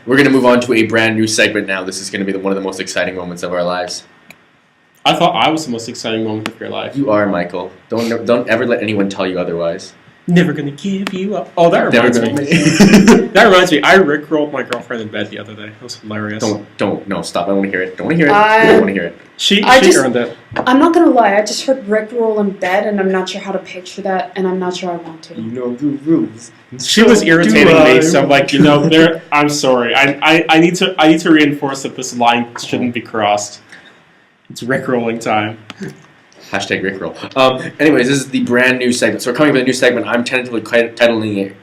We're going to move on to a brand new segment now. This is going to be one of the most exciting moments of our lives. I thought I was the most exciting moment of your life. You are, Michael. Don't ever let anyone tell you otherwise. Never gonna give you up. Oh, that reminds me. That reminds me. I rickrolled my girlfriend in bed the other day. It was hilarious. No, stop. I don't want to hear it. Don't want to hear it. I don't want to hear it. She earned it. I'm not gonna lie. I just heard rickroll in bed, and I'm not sure how to picture that, and I'm not sure I want to. You know the rules. She was irritating me, so I'm like, I'm sorry. I need to reinforce that this line shouldn't be crossed. It's rickrolling time. Hashtag Rickroll. Anyways, this is the brand new segment. So we're coming with a new segment. I'm tentatively titling it.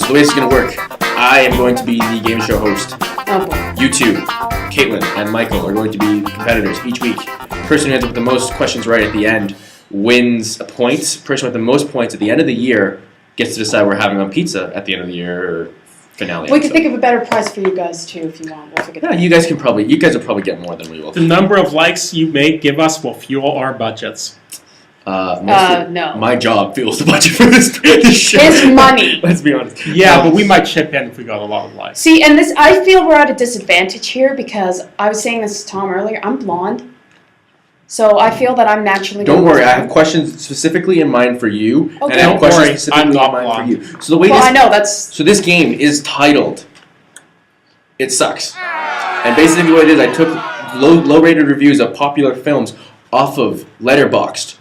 So the way this is going to work, I am going to be the game show host. Oh boy. You two, Caitlin and Michael, are going to be the competitors each week. The person who ends up with the most questions right at the end wins a point. The person with the most points at the end of the year gets to decide what we're having on pizza at the end of the year or finale. We can think of a better price for you guys too if you want. We'll figure that out. You guys will probably get more than we will. The number of likes you may give us will fuel our budgets. No. My job fuels the budget for this show. It's money. Let's be honest. Yeah, but we might chip in if we got a lot of likes. See, and I feel we're at a disadvantage here because I was saying this to Tom earlier. I'm blonde. So I feel that I'm naturally. Don't worry, I have questions specifically in mind for you, okay. and I have questions specifically in mind for you. So the way I know that's. So this game is titled "It Sucks," and basically what it is, I took low-rated reviews of popular films off of Letterboxd,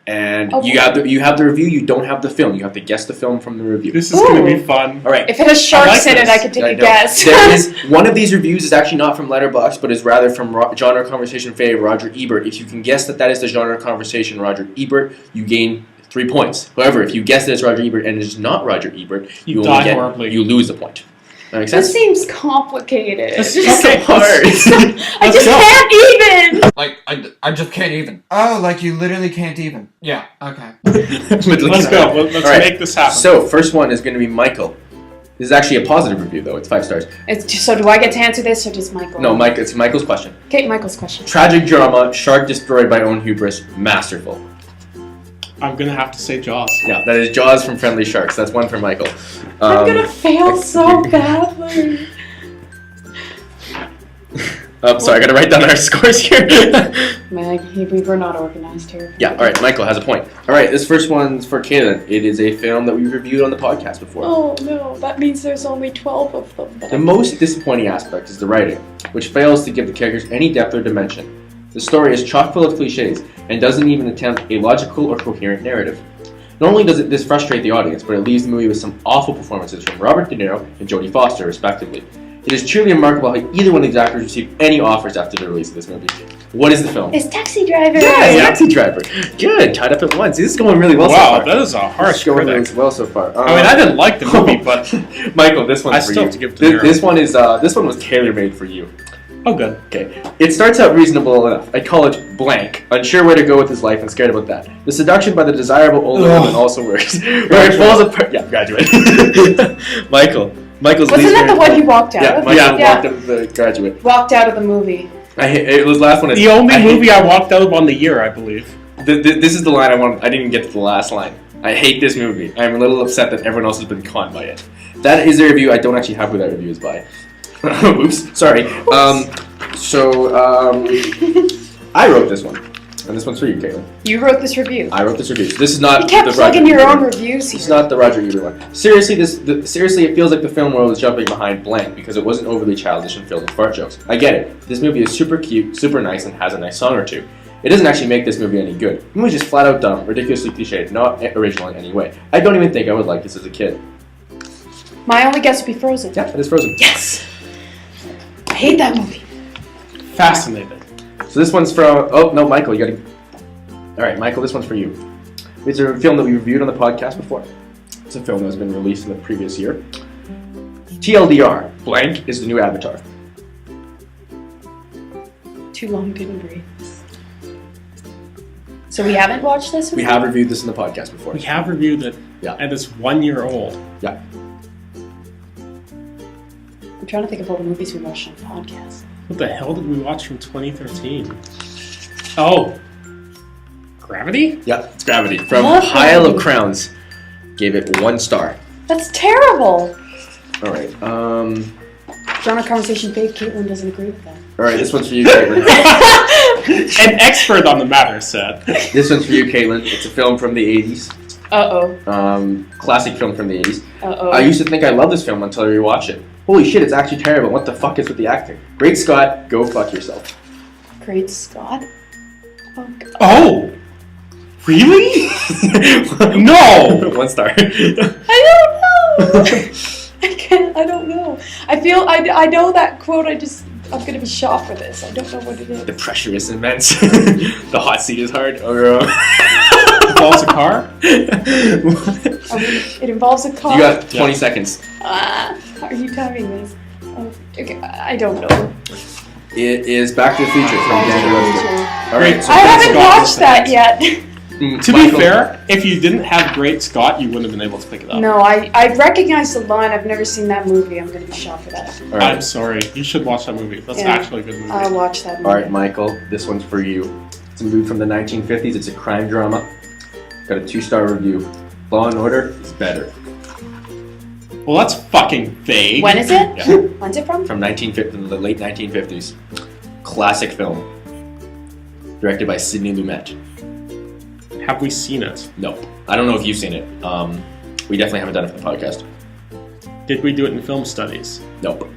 and you have the review. You don't have the film. You have to guess the film from the review. This is going to be fun. All right. If it has sharks in it, I could take a guess. There is one of these reviews is actually not from Letterboxd, but is rather from genre conversation fave Roger Ebert. If you can guess that is the genre conversation Roger Ebert, you gain 3 points. However, if you guess that it's Roger Ebert and it is not Roger Ebert, you die horribly. You lose the point. That makes sense? This seems complicated. It's just so hard. I just can't even. Like, I just can't even. Oh, like you literally can't even. Yeah, okay. Let's go. Let's make this happen. So, first one is going to be Michael. This is actually a positive review, though. It's 5 stars. So do I get to answer this, or does Michael? No, it's Michael's question. Okay, Michael's question. Tragic drama, shark destroyed by own hubris, masterful. I'm going to have to say Jaws. Yeah, that is Jaws from Friendly Sharks. That's one for Michael. I'm going to fail so badly. Sorry, I got to write down our scores here. Meg, we're not organized here. Yeah, alright, Michael has a point. Alright, this first one's for Kaylin. It is a film that we've reviewed on the podcast before. Oh, no, that means there's only 12 of them. The most disappointing aspect is the writing, which fails to give the characters any depth or dimension. The story is chock full of cliches, and doesn't even attempt a logical or coherent narrative. Not only does this frustrate the audience, but it leaves the movie with some awful performances from Robert De Niro and Jodie Foster, respectively. It is truly remarkable how either one of these actors received any offers after the release of this movie. What is the film? It's Taxi Driver! Yeah, Taxi Driver. Good, tied up at once. This is going really well so far. Wow, that is a harsh critic. Going really well so far. I mean, I didn't like the movie, but... Michael, this one's for you. I still have to give it to De Niro. This one was tailor-made for you. Oh, good. Okay. It starts out reasonable enough. At college, blank, unsure where to go with his life and scared about that. The seduction by the desirable older woman also works. Where it falls apart. Yeah, Graduate. Michael's Wasn't that the one you walked out of? Michael walked out of the Graduate. Walked out of the movie. It was the last one. The only movie I walked out of on the year, I believe. This is the line I wanted. I didn't even get to the last line. I hate this movie. I'm a little upset that everyone else has been conned by it. That is a review. I don't actually have who that review is by. Oops. Sorry. I wrote this one. And this one's for you, Caitlin. You wrote this review. I wrote this review. So this is not. You kept plugging your own reviews. It's not the Roger Ebert one. Seriously, it feels like the film world is jumping behind blank because it wasn't overly childish and filled with fart jokes. I get it. This movie is super cute, super nice, and has a nice song or two. It doesn't actually make this movie any good. The movie's just flat out dumb, ridiculously cliched, not original in any way. I don't even think I would like this as a kid. My only guess would be Frozen. Yeah, it is Frozen. Yes! I hate that movie. Fascinating. So this one's from... Oh, no, Michael, you gotta... Alright, Michael, this one's for you. It's a film that we reviewed on the podcast before. It's a film that has been released in the previous year. TLDR, blank, is the new Avatar. Too long, didn't breathe. So we haven't watched this? We have reviewed this in the podcast before. We have reviewed it, and it's 1 year old. Yeah. I'm trying to think of all the movies we watched on the podcast. What the hell did we watch from 2013? Oh. Gravity? Yeah, it's Gravity. From Love Pile Gravity. of Crowns. Gave it 1 star. That's terrible. All right. Genre conversation fake. Caitlin doesn't agree with that. All right, this one's for you, Caitlin. An expert on the matter said. This one's for you, Caitlin. It's a film from the 80s. Uh-oh. Classic film from the 80s. Uh-oh. I used to think I loved this film until I rewatched it. Holy shit, it's actually terrible. What the fuck is with the acting? Great Scott, go fuck yourself. Great Scott. Oh, God. Oh! Really? No! 1 star. I don't know. I don't know. I know that quote. I'm gonna be shot for this. I don't know what it is. The pressure is immense. The hot seat is hard. Or, Involves a car? It involves a car. You got 20 seconds. Are you timing this? Oh, okay, I don't know. It is Back to the Future from Daniel Webster. All right, so I haven't Scott watched was that yet. To be fair, if you didn't have Great Scott, you wouldn't have been able to pick it up. No, I recognize the line. I've never seen that movie. I'm gonna be shot for that. All right. I'm sorry. You should watch that movie. That's Yeah. actually a good movie. I'll watch that movie. All right, Michael, this one's for you. It's a movie from the 1950s. It's a crime drama. Got a 2-star review. Law and Order is better. Well, that's fucking vague. When is it? Yeah. When's it from? From the late 1950s. Classic film. Directed by Sidney Lumet. Have we seen it? Nope. I don't know if you've seen it. We definitely haven't done it for the podcast. Did we do it in film studies? Nope.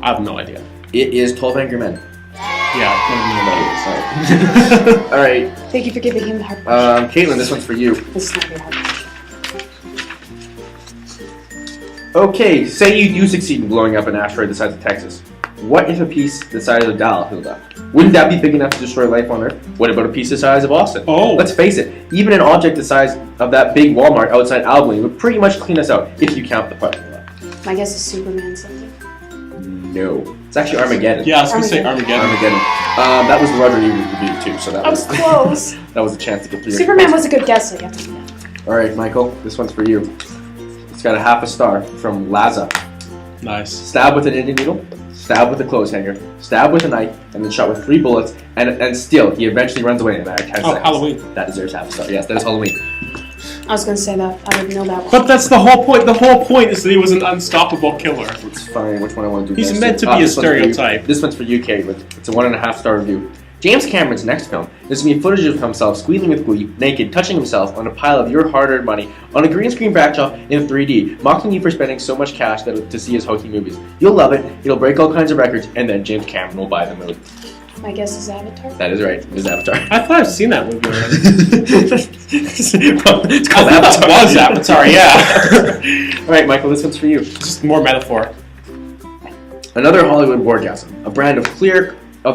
I have no idea. It is 12 Angry Men. Yeah. Sorry. All right. Thank you for giving him the hard question. Caitlin, this one's for you. This is not your hard question. Okay, say you do succeed in blowing up an asteroid the size of Texas. What if a piece the size of Dallas is left? Wouldn't that be big enough to destroy life on Earth? What about a piece the size of Austin? Oh. Let's face it, even an object the size of that big Walmart outside Albany would pretty much clean us out if you count the parking lot. My guess is Superman something. No. It's actually Armageddon. Yeah, I was going to say Armageddon. Armageddon. That was the Roger Ebert review too, so that I was close. that was a chance to get through. Superman was a good guess, so you have to do that. All right, Michael, this one's for you. It's got a 1/2 star from Laza. Nice. Stabbed with an Indian needle, stabbed with a clothes hanger, stabbed with a knife, and then shot with 3 bullets, and still, he eventually runs away in a matter of 10 Oh, seconds. Halloween. That deserves 1/2 star. Yes, that is Halloween. I was gonna say that. I didn't know that one. But that's the whole point. The whole point is that he was an unstoppable killer. It's fine. Which one I want to do He's next? meant to be a this one's for you. stereotype. This one's for you, Caitlin. It's a 1.5 star review. James Cameron's next film is going to be footage of himself squealing with glee, naked, touching himself on a pile of your hard-earned money on a green screen backdrop in 3D, mocking you for spending so much cash to see his hokey movies. You'll love it, it'll break all kinds of records, and then James Cameron will buy the movie. My guess is Avatar. That is right, it is Avatar. I thought I've seen that movie already. It's I called thought Avatar. that was Avatar, yeah. Alright, Michael, this one's for you. Just more metaphor. Another Hollywood orgasm, a brand of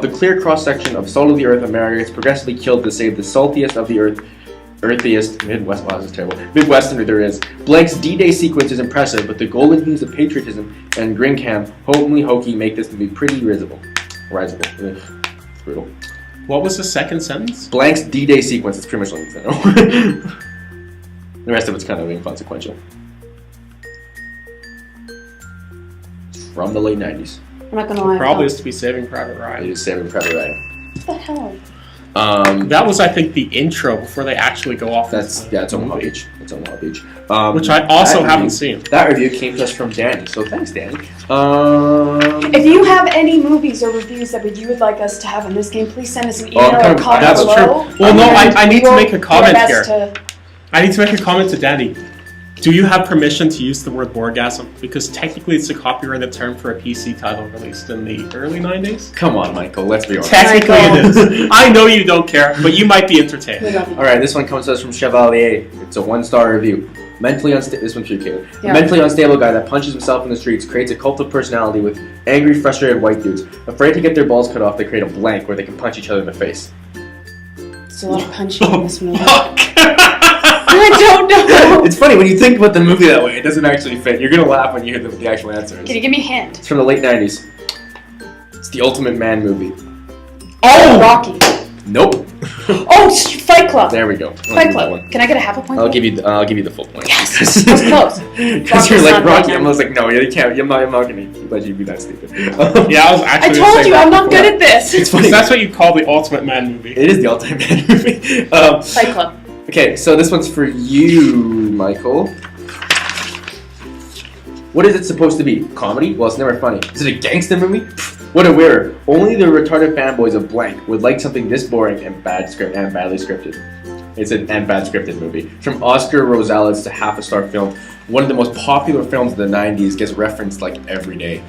the clear cross-section of salt of the earth America is progressively killed to save the saltiest of the earthiest Midwest. Wow, this is terrible. Midwesterner there is. Blake's D-Day sequence is impressive, but the golden hues of patriotism and grin cam, homely hokey, make this movie pretty risible. Ugh, brutal. What was the second sentence? Blank's D-Day sequence is pretty much like that. The rest of it's kind of inconsequential. It's from the late 90s. I'm not gonna lie. Probably is to be Saving Private It Ryan. is Saving Private Ryan. What the hell? That was, I think, the intro before they actually go off. It's Omaha movie. Beach. It's Omaha Beach. Which I also that haven't review- seen. That review came to us from Danny, so thanks, Danny. If you have any movies or reviews that you would like us to have in this game, please send us an email Oh, or comment that's below. true. Well, no, I need to We'll make a do our comment best here. to- I need to make a comment to Danny. Do you have permission to use the word orgasm? Because technically it's a copyrighted term for a PC title released in the early 90s. Come on, Michael, let's be honest. Technically Michael. it is. I know you don't care, but you might be We entertained. love you. Alright, this one comes to us from Chevalier. It's a 1-star review. This one's for you, Caleb. Yeah. A mentally unstable guy that punches himself in the streets creates a cult of personality with angry, frustrated white dudes. Afraid to get their balls cut off, they create a blank where they can punch each other in the face. There's a lot of punching in this movie. Fuck! I don't know. It's funny, when you think about the movie that way, it doesn't actually fit. You're gonna laugh when you hear the actual answer is. Can you give me a hint? It's from the late 90s. It's the Ultimate Man movie. Oh! Rocky. Nope. Oh, Fight Club. There we go. Fight Club. Can I get a half a point? I'll give you the full point. Yes. I was close. Because you're like Rocky. I was like, no, you can't. I'm not going to let you be that stupid. Yeah, I was actually. I told you I'm not good at this. It's funny. That's what you call the ultimate man movie. It is the ultimate man movie. Fight Club. Okay, so this one's for you, Michael. What is it supposed to be? Comedy? Well, it's never funny. Is it a gangster movie? Pfft, what a weirder. Only the retarded fanboys of blank would like something this boring and badly scripted. It's an and bad scripted movie. From Oscar Rosales to Half a Star Film, one of the most popular films of the 90s gets referenced like every day.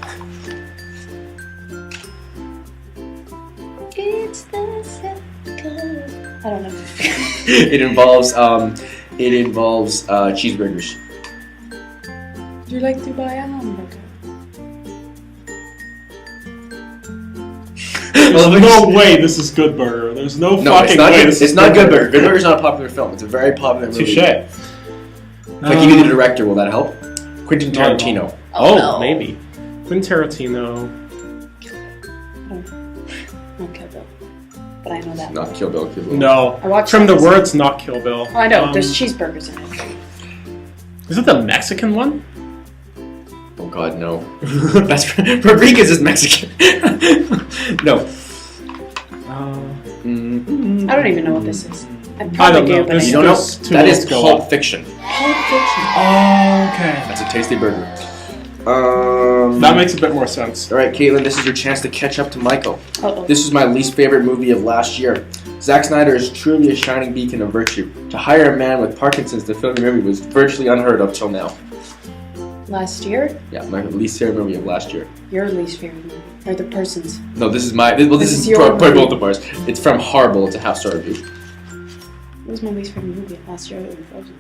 It's the second. I don't know. It involves cheeseburgers. Would you like to buy a hamburger? There's no way this is Good Burger. There's no fucking way this is It's not Good Burger. Good Burger's not a popular film. It's a very popular movie. Touche. If I give you the director, will that help? Quentin Tarantino. Oh, no. maybe. Quentin Tarantino. Not Kill Bill. But I know that. Not Kill Bill. Kill Bill. No. I watched From that. the words, not Kill Bill. Oh, I know. There's cheeseburgers in it. Is it the Mexican one? Oh God, no. That's Rodriguez is Mexican. No. I don't even know what this is. I I probably don't know. do, but This- You don't know? There's two That ways is to go Pulp up. Fiction. Pulp Fiction. Oh, okay. That's a tasty burger. That makes a bit more sense. All right, Caitlin, this is your chance to catch up to Michael. Uh-oh. This is my least favorite movie of last year. Zack Snyder is truly a shining beacon of virtue. To hire a man with Parkinson's to film a movie was virtually unheard of till now. Last year? Yeah, my least favorite movie of last year. Your least favorite movie. Or the person's. No, this is my. Well, this is your probably movie. both of ours. It's from Horrible. It's a half-star review. What was my least favorite movie last year? It was Frozen.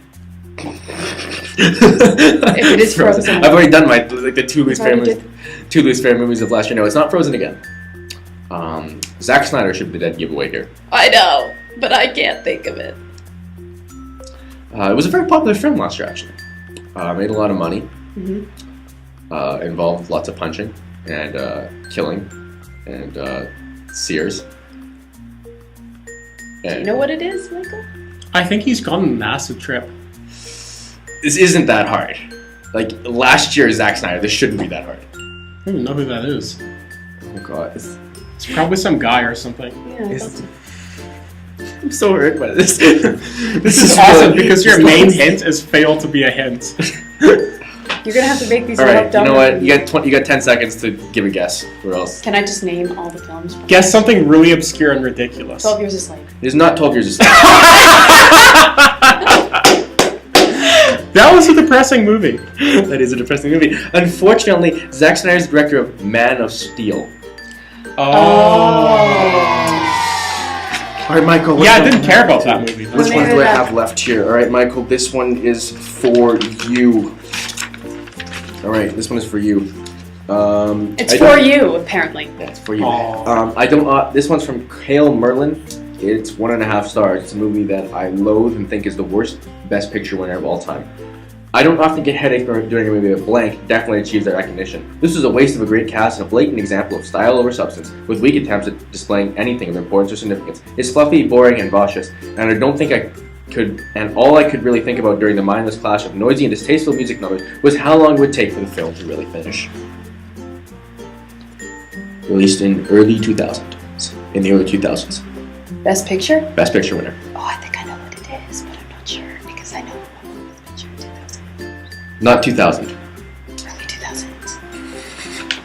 If it is Frozen. I've already done my the two least Already favorite movies of last year. No, it's not Frozen again. Zack Snyder should be the dead giveaway here. I know, but I can't think of it. It was a very popular film last year, actually. Made a lot of money. Mm-hmm. Involved lots of punching and killing and sears. Do you know what it is, Michael? I think he's gone on an acid trip. This isn't that hard. Like last year, Zack Snyder. This shouldn't be that hard. I don't even know who that is. Oh God, It's probably some guy or something. Yeah, I Is- thought so. I'm so hurt by this. This is awesome because your main hint is fail to be a hint. You're gonna have to make these All all right, up you know dumber. what? You got 10 seconds to give a guess. Where else? Can I just name all the films? Guess something really obscure and ridiculous. 12 Years a Slave. It is not 12 Years a Slave. That was a depressing movie. That is a depressing movie. Unfortunately, Zack Snyder is the director of Man of Steel. All right, Michael. Yeah, I didn't care about that movie. Which Well, ones neither do I did I. have left here? All right, Michael, this one is for you. All right, this one is for you. It's for you, apparently. Yeah, it's for you. Aw. I don't. This one's from Cale Merlin. It's 1.5 stars. It's a movie that I loathe and think is the worst Best Picture winner of all time. I don't often get headaches during a movie, but Blank definitely achieves that recognition. This was a waste of a great cast and a blatant example of style over substance, with weak attempts at displaying anything of importance or significance. It's fluffy, boring, and nauseous, and I don't think I could. And all I could really think about during the mindless clash of noisy and distasteful music numbers was how long it would take for the film to really finish. Released in early 2000s. In the early 2000s. Best Picture? Best Picture winner. Oh, I think I know what it is, but I'm not sure because I know what Best Picture 2000. Not 2000. Early 2000s.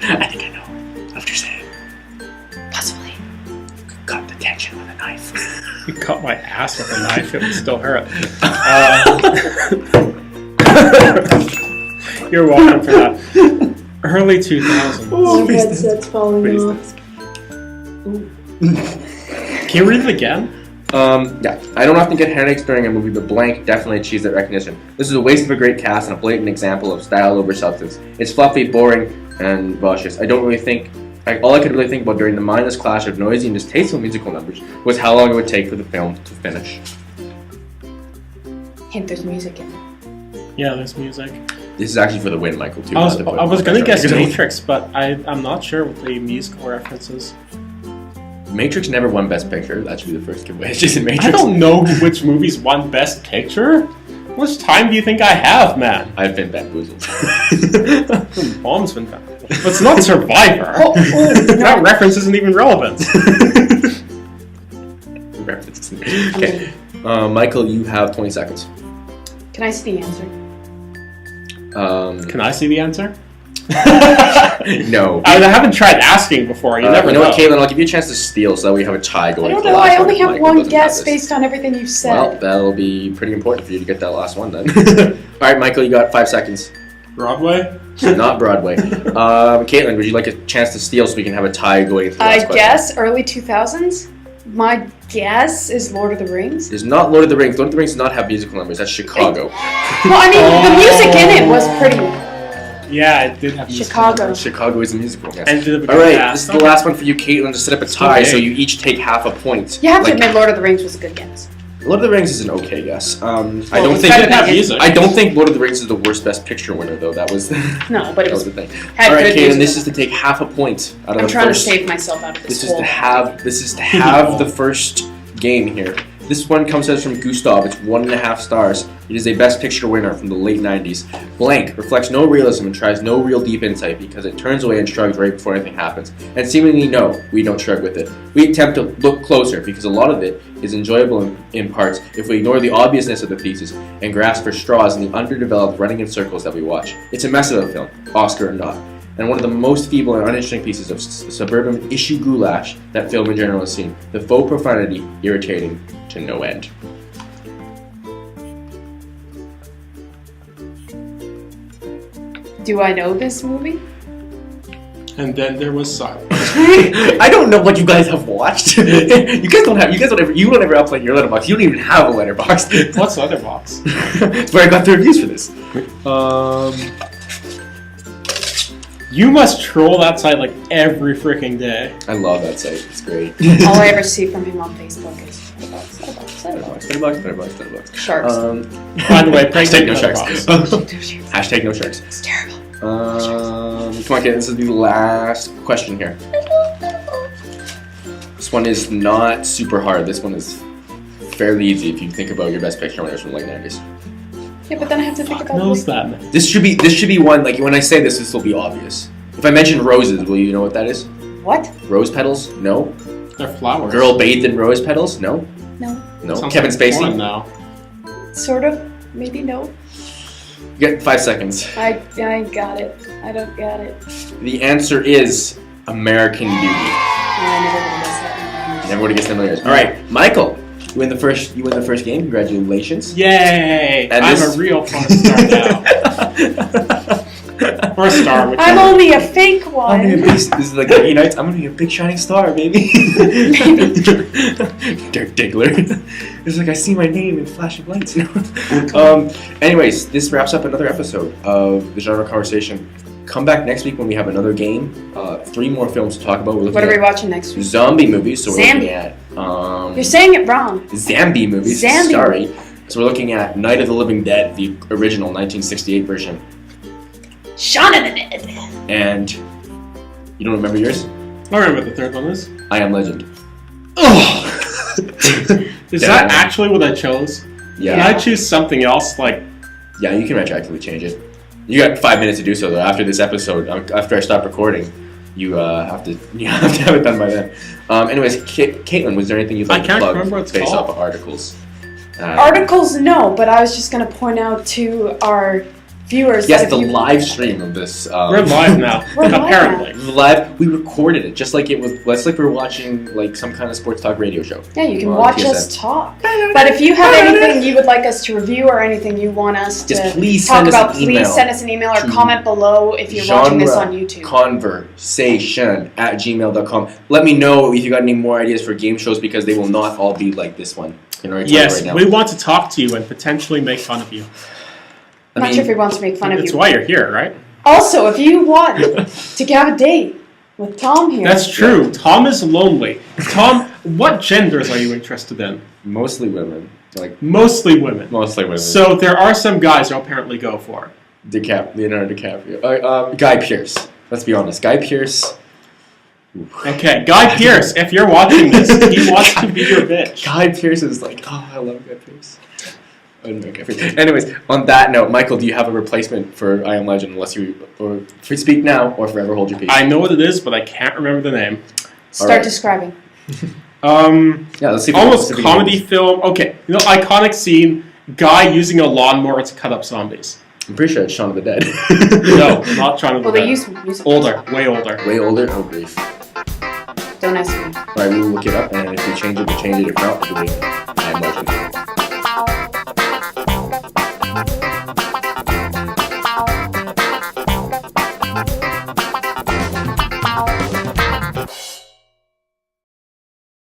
I think I know. After saying, Possibly. cut the tension with a knife. You cut my ass with a knife, it would still hurt. You're welcome for that. Early 2000s. Oh, My headset's falling Please. off. Can you read it again? Yeah. I don't often get headaches during a movie, but Blank definitely achieves that recognition. This is a waste of a great cast and a blatant example of style over substance. It's fluffy, boring, and nauseous. All I could really think about during the mindless clash of noisy and distasteful musical numbers was how long it would take for the film to finish. Hint, there's music in it. Yeah, there's music. This is actually for the win, Michael, too. I was gonna guess Matrix. Matrix, but I'm not sure what the musical reference is. Matrix never won Best Picture. That should be the first giveaway. It's just in Matrix. I don't know which movies won Best Picture. How much time do you think I have, man? I've been bamboozled. Bomb's been bamboozled. But it's not Survivor. That reference isn't even relevant. Okay. Michael, you have 20 seconds. Can I see the answer? Can I see the answer? No. I haven't tried asking before. You never you know what, Caitlin? I'll give you a chance to steal so that we have a tie going. I don't for the know. last I one only if have Michael one doesn't guess have this. based on everything you've said. Well, that'll be pretty important for you to get that last one then. All right, Michael, you got 5 seconds. Broadway? Not Broadway. Caitlin, would you like a chance to steal so we can have a tie going for the last question? guess early 2000s. My guess is Lord of the Rings. It's not Lord of the Rings. Lord of the Rings does not have musical numbers. That's Chicago. Well, I mean, the music in it was pretty. Yeah, it did have musical Chicago. numbers. Chicago is a musical, yes. And did have a All good right, cast. this is the last one for you, Caitlin, to set up a tie, Okay. so you each take half a point. You have to admit, Lord of the Rings was a good guess. Lord of the Rings is an okay guess. I don't it's think better Didn't have music. I don't think Lord of the Rings is the worst Best Picture winner, though. That was No, but it that was. was the thing. Had All right, good Caitlin, music. this is to take half a point out of I'm the trying first. to save myself out of this This is hole. to have the first game here. This one comes to us from Gustav. It's 1.5 stars. It is a Best Picture winner from the late 90s. Blank reflects no realism and tries no real deep insight because it turns away and shrugs right before anything happens. And seemingly no, we don't shrug with it. We attempt to look closer because a lot of it is enjoyable in parts if we ignore the obviousness of the pieces and grasp for straws in the underdeveloped running in circles that we watch. It's a mess of a film, Oscar or not, and one of the most feeble and uninteresting pieces of suburban issue goulash that film in general has seen. The faux profanity irritating to no end. Do I know this movie? And then there was silence. I don't know what you guys have watched. You don't ever upload your letterbox. You don't even have a letterbox. What's Letterboxd? That's where I got the reviews for this. You must troll that site like every freaking day. I love that site. It's great. All I ever see from him on Facebook is $30. sharks. By the way, prank Hashtag no sharks. Letterboxd. Hashtag no sharks. It's terrible. Come on, kid. This is the last question here. This one is not super hard. This one is fairly easy if you think about your Best Picture winners from the late 90s. Yeah, but then I have to think Fuck about knows that, man. This should be one, like, when I say this will be obvious. If I mention roses, will you know what that is? What? Rose petals? No. They're flowers. Girl bathed in rose petals? No. No. No. Sounds Kevin like Spacey? porn now. Sort of. Maybe no. You get 5 seconds. I got it. I don't got it. The answer is American Beauty. I never would have guessed that. Never would have guessed that in a million years. All right, Michael, you win the first game. Congratulations. Yay! And I'm this- a real porn star now. Or a star, I'm whichever. only a fake one. This is like the Unites. I'm gonna be a big shining star, baby. Dirk Diggler. It's like I see my name in flashing lights. Anyways, this wraps up another episode of the Genre Conversation. Come back next week when we have another game. 3 more films to talk about. We're looking What are we at watching next week? zombie movies. So we're Zambi. looking at You're saying it wrong. Zambi movies. Zambi. Sorry. So we're looking at Night of the Living Dead, the original 1968 version. Shaun of the Dead. And you don't remember yours? I remember what the third one is. I Am Legend. Oh! Is Damn. that actually what I chose? Yeah. Can I choose something else? Like, Yeah, you can retroactively change it. You got 5 minutes to do so, though. After this episode, after I stop recording, you have to have it done by then. Anyways, Caitlin, was there anything you'd like I to can't plug remember what it's based called. off of articles? Articles, no, but I was just going to point out to our viewers Yes, that the if you... live stream of this. we're live now. We're live apparently. Live, we recorded it just like it was. It's like we were watching like some kind of sports talk radio show. Yeah, you can on watch TSN. us talk. But if you have anything you would like us to review or anything you want us to Just please talk send us about, an email please send us an email or to comment below if you're watching this on YouTube. Conversation@gmail.com. Let me know if you got any more ideas for game shows because they will not all be like this one. In our Yes, right now. we want to talk to you and potentially make fun of you. I'm not sure if he wants to make fun of That's you. why you're here, right? Also, if you want to have a date with Tom here, That's true. Tom is lonely. Tom, what genders are you interested in? Mostly women. Mostly women. Mostly women. So there are some guys you'll apparently go for. Leonardo DiCaprio. Guy Pearce. Let's be honest. Guy Pearce. Okay, Guy Pearce, if you're watching this, he wants to be your bitch. Guy Pearce is like, oh, I love Guy Pearce. I don't know Guy Pearce. Anyways, on that note, Michael, do you have a replacement for I Am Legend? Unless you or speak now or forever hold your peace. I know what it is, but I can't remember the name. Start describing. Yeah, let's see. Almost comedy film. Okay, iconic scene: guy using a lawnmower to cut up zombies. I'm pretty sure it's Shaun of the Dead. No, not Shaun of the Well, they Dead. use music. Older, way older. Way older? Oh, grief. Don't ask me. Alright, we will look it up, and if we change it, we change it. If not, we'll do it. I Am Legend.